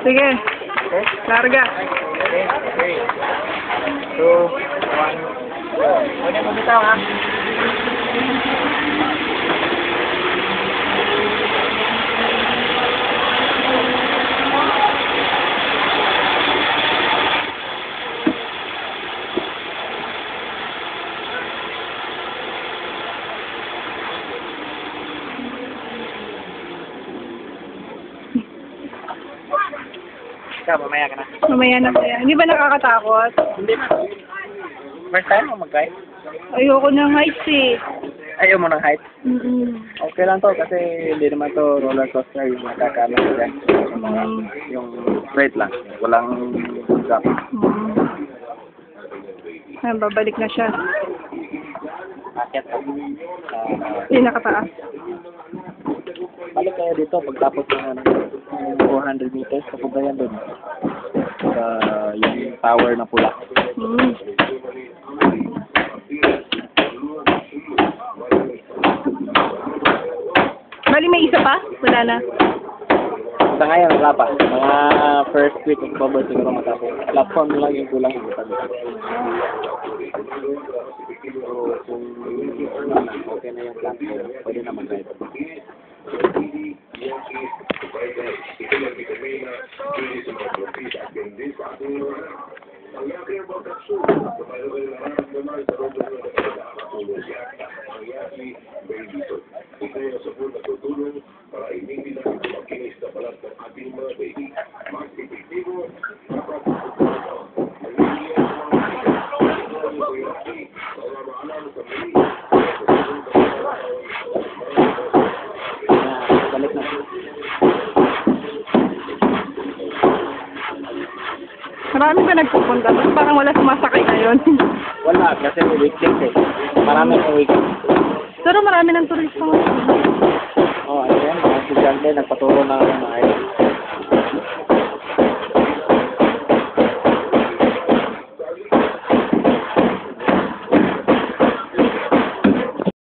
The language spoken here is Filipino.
Sige. Larga. 3, 2, 1. Pwede mo bitaw ha? Ikaw, mamaya ka na. Mamaya na kaya. Hindi ba nakakatakot? Hindi na. First time mo mag-ride? Ayoko ng heights eh. Ayaw mo ng height? Okay lang to kasi hindi naman to roller coaster yung nakakala ko dyan. Yung straight lang. Walang drop. Babalik na siya. Akit. Hindi nakataas. Balik kayo dito pagtapos ng 400 meters. Papunta yan doon. Yung tower na pula. Bali may isa pa? Wala na. Sa ngayon, wala pa. Mga first week of October siguro matapos. Platform lang yung kulang. So, kung okay na yung platform, pwede na mag-ride. Balik na. Marami ba nagpupunta? Tapos parang wala sumasakay ngayon. Wala, kasi may weekend eh. Marami ng weekend. Pero marami ng turista ngayon. Oh, ayun, mga estudyante nagpaturo na